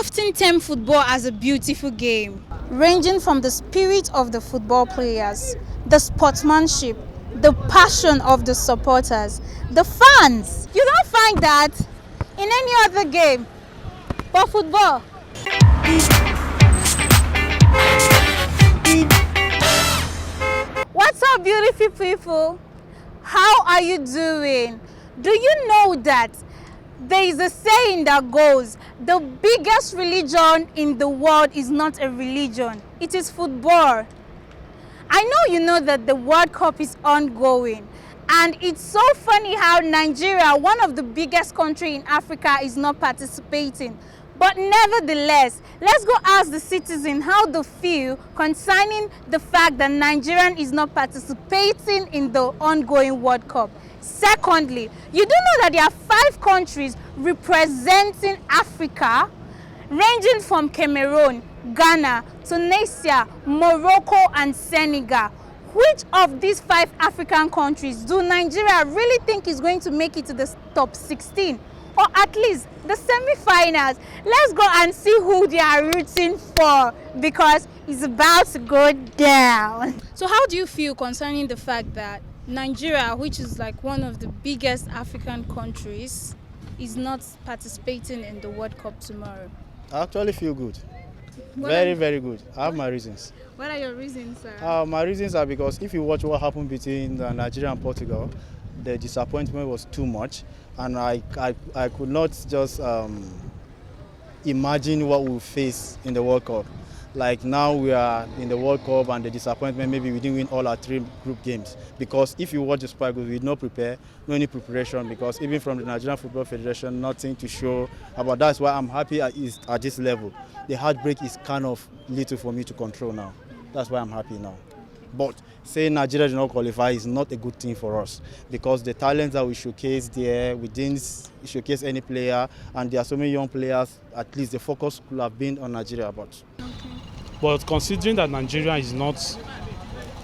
often term football as a beautiful game, ranging from the spirit of the football players, the sportsmanship, the passion of the supporters, the fans. You don't find that in any other game but football. What's up, beautiful people? How are you doing? Do you know that there is a saying that goes, the biggest religion in the world is not a religion, it is football. I know you know that the World Cup is ongoing, and it's so funny how Nigeria, one of the biggest countries in Africa, is not participating. But nevertheless, let's go ask the citizen how they feel concerning the fact that Nigeria is not participating in the ongoing World Cup. Secondly, you do know that there are 5 countries representing Africa, ranging from Cameroon, Ghana, Tunisia, Morocco, and Senegal. Which of these 5 African countries do Nigeria really think is going to make it to the top 16? Or at least the semi-finals? Let's go and see who they are rooting for, because it's about to go down. So how do you feel concerning the fact that Nigeria, which is like one of the biggest African countries, is not participating in the World Cup tomorrow? I actually feel good. Very good. I have my reasons. What are your reasons, sir? My reasons are because if you watch what happened between Nigeria and Portugal, the disappointment was too much, and I could not just imagine what we'll face in the World Cup. Like now we are in the World Cup and the disappointment, maybe we didn't win all our 3 group games. Because if you watch the Super Eagles, we did not prepare, no any preparation, because even from the Nigerian Football Federation, nothing to show about. That's why I'm happy at this level. The heartbreak is kind of little for me to control now. That's why I'm happy now. But saying Nigeria did not qualify is not a good thing for us, because the talents that we showcase there, we didn't showcase any player, and there are so many young players. At least the focus could have been on Nigeria. But considering that Nigeria is not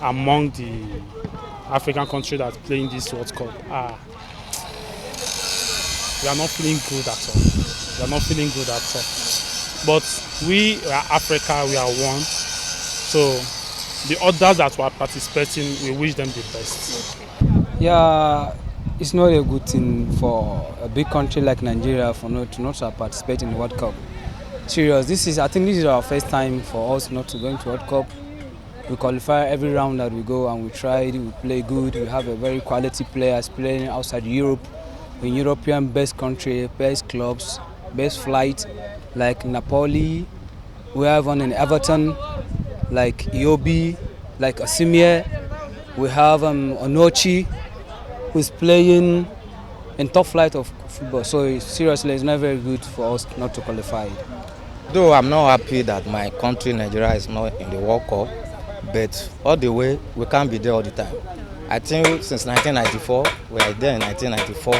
among the African countries that play in this World Cup, we are not feeling good at all. But we are Africa, we are one. So the others that were participating, we wish them the best. Yeah, it's not a good thing for a big country like Nigeria to not participate in the World Cup. Serious, I think this is our first time for us not to go into World Cup. We qualify every round that we go, and we try, we play good. We have a very quality players playing outside Europe, in European best country, best clubs, best flight, like Napoli. We have one in Everton, like Iobi, like Asimie. We have Onochi, who's playing in top flight of football. So seriously, it's not very good for us not to qualify. Though I'm not happy that my country, Nigeria, is not in the World Cup, but all the way, we can't be there all the time. I think since 1994, we are there in 1994,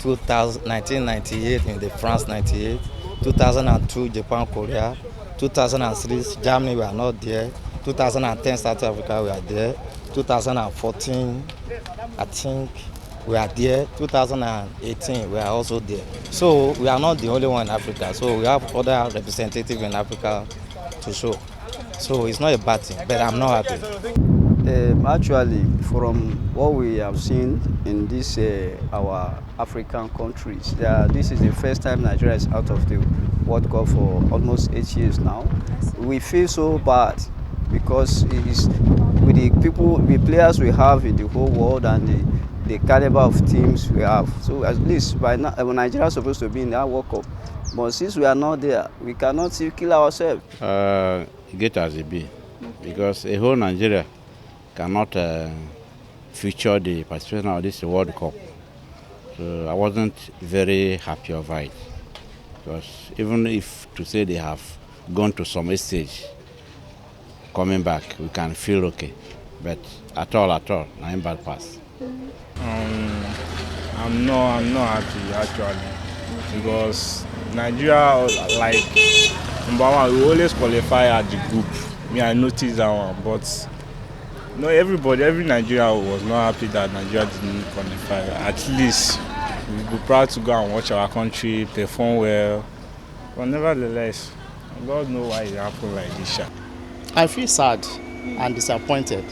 1998 in the France 98, 2002 Japan, Korea, 2003 Germany, we are not there, 2010 South Africa, we are there, 2014 I think we are there, 2018 we are also there. So we are not the only one in Africa, so we have other representatives in Africa to show. So it's not a bad thing, but I'm not happy. Actually, from what we have seen in this our African countries, this is the first time Nigeria is out of the World Cup for almost 8 years now. We feel so bad because it is with the players we have in the whole world and the caliber of teams we have. So at least by now, Nigeria is supposed to be in that World Cup. But since we are not there, we cannot still kill ourselves. Get as it be, because a whole Nigeria cannot feature the participation of this World Cup. So I wasn't very happy over it, because even if to say they have gone to some stage, coming back, we can feel okay. But at all, I'm bad pass. I'm not happy actually, because Nigeria, like, number one, we always qualify at the group. I noticed that one, but no, every Nigerian was not happy that Nigeria didn't qualify. At least we'll be proud to go and watch our country perform well. But nevertheless, God knows why it happened like this. I feel sad and disappointed,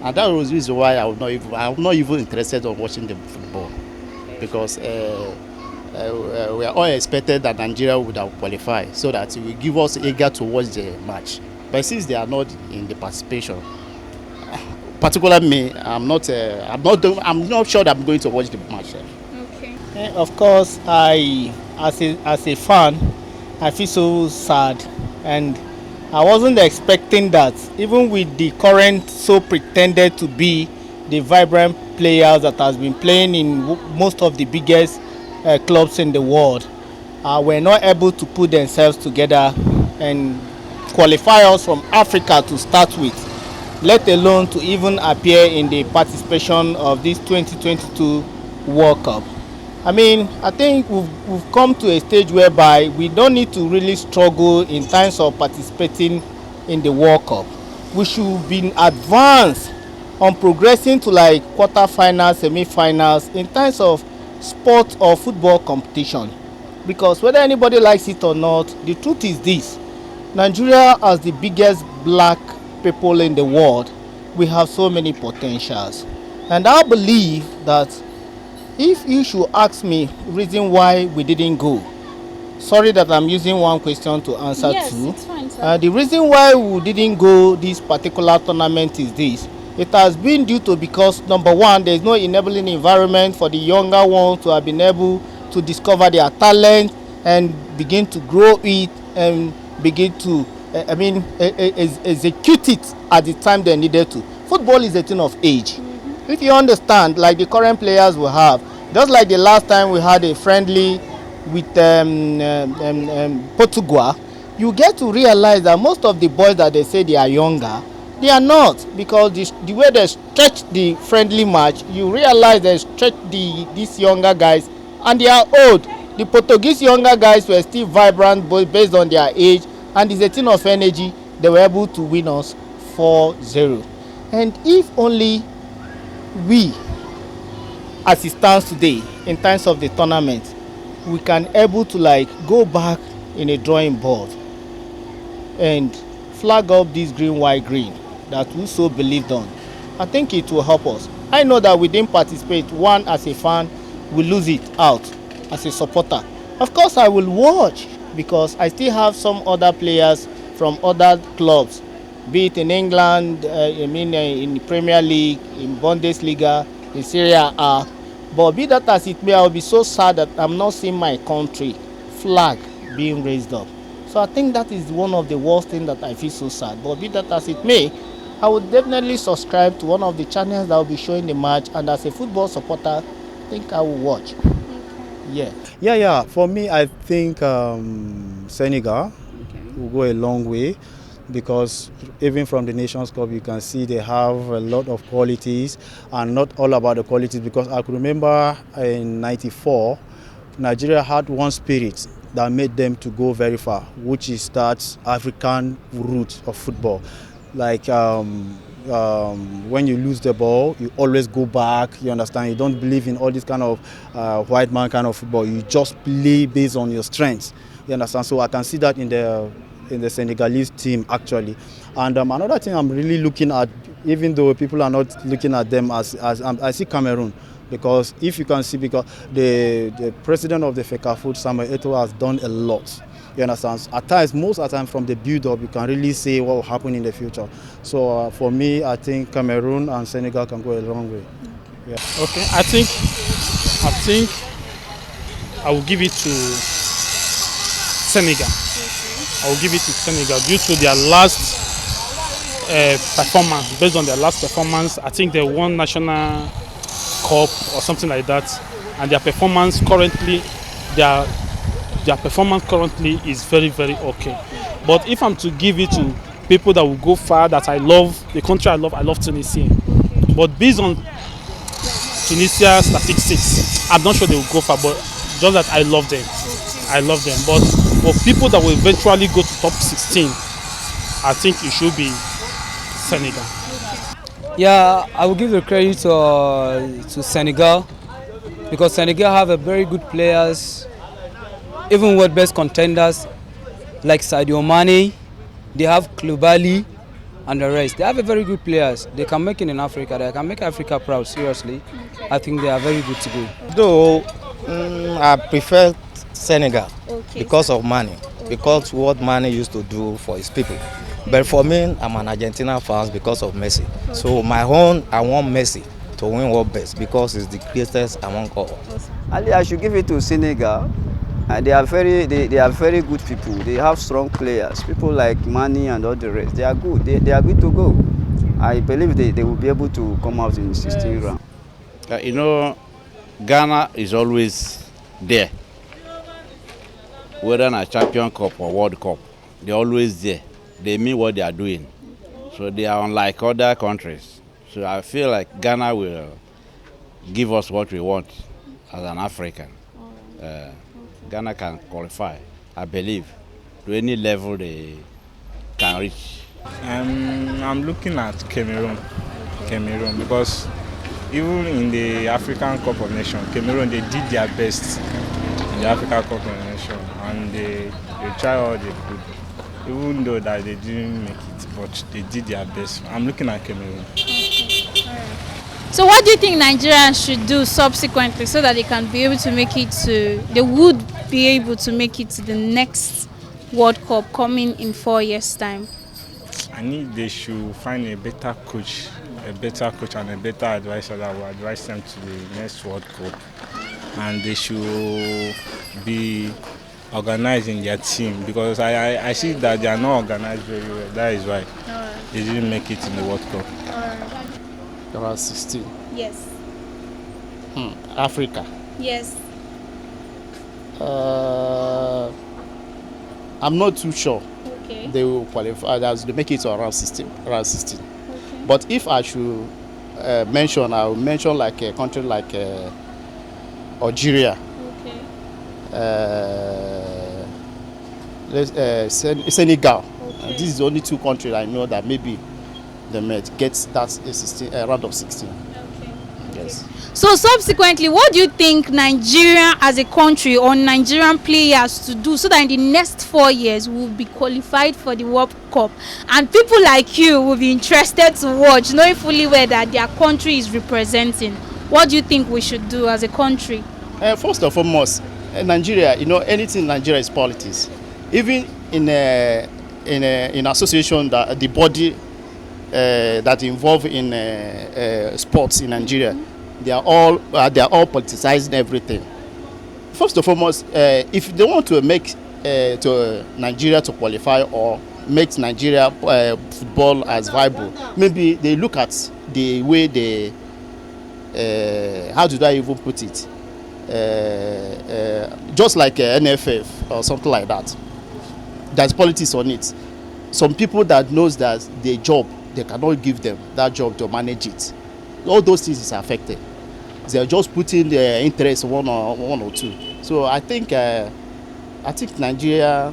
and that was the reason why I'm not even interested in watching the football, because we are all expected that Nigeria would have qualified so that it will give us eager to watch the match. But since they are not in the participation, particularly me, I'm not sure that I'm going to watch the match. Okay. Of course, as a fan, I feel so sad, and I wasn't expecting that. Even with the current so pretended to be the vibrant players that has been playing in most of the biggest clubs in the world, were not able to put themselves together and qualify us from Africa to start with, let alone to even appear in the participation of this 2022 World Cup. I mean, I think we've come to a stage whereby we don't need to really struggle in terms of participating in the World Cup. We should be advanced on progressing to like quarter-finals, semi-finals in terms of sport or football competition. Because whether anybody likes it or not, the truth is this: Nigeria, as the biggest black people in the world, we have so many potentials. And I believe that if you should ask me reason why we didn't go, sorry that I'm using one question to answer Yes, two. it's fine, sir. The reason why we didn't go this particular tournament is this. It has been due to, because number one, there is no enabling environment for the younger ones to have been able to discover their talent and begin to grow it and begin to execute it at the time they needed to. Football is a thing of age. If you understand, like the current players we have, just like the last time we had a friendly with Portugal, you get to realize that most of the boys that they say they are younger, they are not, because the way they stretch the friendly match, you realize they stretch these younger guys, and they are old. The Portuguese younger guys were still vibrant based on their age, and it's a thing of energy. They were able to win us 4-0. And if only we, as it stands today, in terms of the tournament, we can able to like go back in a drawing board and flag up this green, white, green that we so believed on, I think it will help us. I know that we didn't participate. One, as a fan, we lose it out. As a supporter, of course, I will watch, because I still have some other players from other clubs, be it in England, in the Premier League, in Bundesliga, in Serie A. But be that as it may, I will be so sad that I'm not seeing my country flag being raised up. So I think that is one of the worst things that I feel so sad. But be that as it may, I would definitely subscribe to one of the channels that will be showing the match, and as a football supporter, I think I will watch. Yeah. For me, I think Senegal will go a long way, because even from the Nations Cup, you can see they have a lot of qualities, and not all about the qualities, because I could remember in '94, Nigeria had one spirit that made them to go very far, which is that African root of football. Like when you lose the ball, you always go back, you understand? You don't believe in all this kind of white man kind of football. You just play based on your strengths, you understand? So I can see that in the Senegalese team, actually. And another thing I'm really looking at, even though people are not looking at them as I see Cameroon, because if you can see, because the president of the FECAFOOT, Samuel Eto'o, has done a lot. You understand? At times, most of the time, from the build-up, you can really say what will happen in the future. So for me, I think Cameroon and Senegal can go a long way. Yeah. Okay, I think I will give it to Senegal. I will give it to Senegal due to their last performance. Based on their last performance, I think they won national cup or something like that, and their performance currently, their performance currently is very, very okay. But if I'm to give it to people that will go far, that I love, the country I love Tunisia. But based on Tunisia statistics, I'm not sure they will go far, but just that I love them. But for people that will eventually go to top 16, I think it should be Senegal. Yeah, I will give the credit to Senegal, because Senegal have a very good players, even with best contenders. like Sadio Mane, they have Klubali, and the rest. They have a very good players. They can make it in Africa. They can make Africa proud, seriously. Okay. I think they are very good to go. Though I prefer Senegal Okay. because of money, because what money used to do for his people. But for me, I'm an Argentina fan because of Messi. So I want Messi to win World Best because he's the greatest among all. Ali, I should give it to Senegal. They are very good people. They have strong players. People like Mane and all the rest. They are good. They are good to go. I believe they will be able to come out in 16 round. You know, Ghana is always there. Whether in a Champion Cup or World Cup, they're always there. They mean what they are doing. So they are unlike other countries. So I feel like Ghana will give us what we want as an African. Ghana can qualify, I believe, to any level they can reach. I'm looking at Cameroon. Cameroon, because even in the African Cup of Nations, Cameroon, they did their best in the African Cup of Nations, and they tried all they could. Even though that they didn't make it, but they did their best. I'm looking at Cameroon. So what do you think Nigerians should do subsequently so that they can be able to make it to, they would be able to make it to the next World Cup coming in 4 years' time? They should find a better coach and a better advisor that will advise them to the next World Cup. And they should be organized in their team, because I see that they are not organized very well. That is why they didn't make it in the World Cup. Around 16. Yes. Africa. Yes. I'm not too sure. Okay. They will qualify. They make it to around 16. Okay. But if I should mention, I will mention like a country like Algeria. Okay. Senegal. Okay. This is the only two countries I know that maybe they might get that 16, round of 16. Okay. Yes. So subsequently, what do you think Nigeria as a country or Nigerian players to do so that in the next 4 years will be qualified for the World Cup and people like you will be interested to watch, knowing fully well that their country is representing? What do you think we should do as a country? First and foremost, Nigeria, anything in Nigeria is politics. Even in association, that the body that involved in sports in Nigeria, they are all politicizing everything. First and foremost, if they want to make to Nigeria to qualify or make Nigeria football as viable, maybe they look at the way they how did I even put it? Just like NFF or something like that. There's politics on it. Some people that knows that their job, they cannot give them that job to manage it. All those things is affected. They are just putting their interest one or two. So I think Nigeria,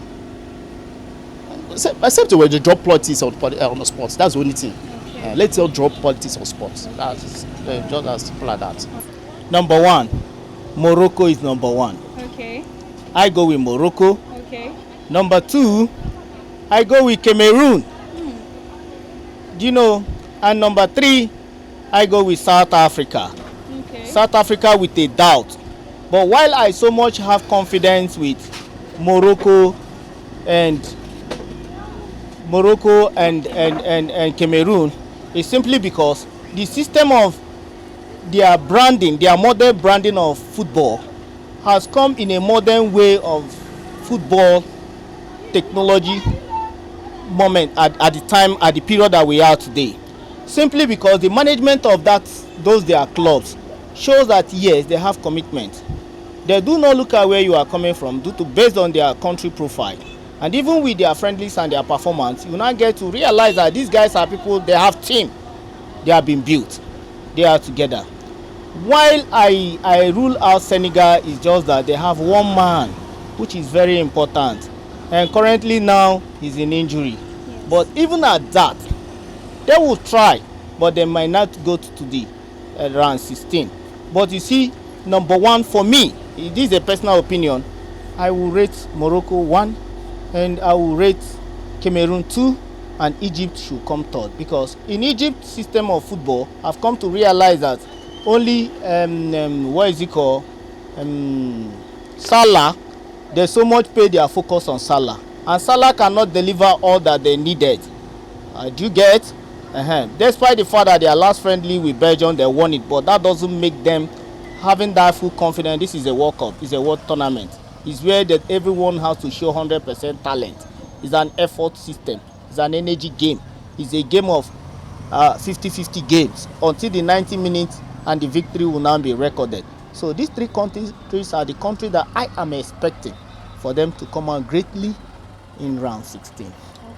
except when they drop politics on the sports, that's the only thing. Okay. Let's all drop politics on sports. That's just as simple as that. Number one, Morocco is number one. Okay. I go with Morocco. Okay. Number two, I go with Cameroon. Do you know? And number three, I go with South Africa. Okay. South Africa with a doubt. But while I so much have confidence with Morocco and Cameroon, it's simply because the system of their branding, their modern branding of football has come in a modern way of football technology moment at the period that we are today. Simply because the management of those their clubs shows that yes, they have commitment. They do not look at where you are coming from based on their country profile. And even with their friendlies and their performance, you now get to realize that these guys are people, they have team. They have been built. They are together. While I rule out Senegal is just that they have one man, which is very important. And currently now he's in injury. Yes. But even at that, they will try, but they might not go to the round 16. But you see, number one for me, this is a personal opinion, I will rate Morocco 1 and I will rate Cameroon 2 and Egypt should come third, because in Egypt's system of football, I've come to realize that only Salah, they so much pay their focus on Salah, and Salah cannot deliver all that they needed. Do you get? Despite the fact that their last friendly with Belgium, they won it, but that doesn't make them having that full confidence. This is a World Cup, it's a world tournament. It's where that everyone has to show 100% talent. It's an effort system. It's an energy game. It's a game of 50-50 games until the 90 minutes, and the victory will now be recorded. So these three countries are the countries that I am expecting for them to come out greatly in round 16.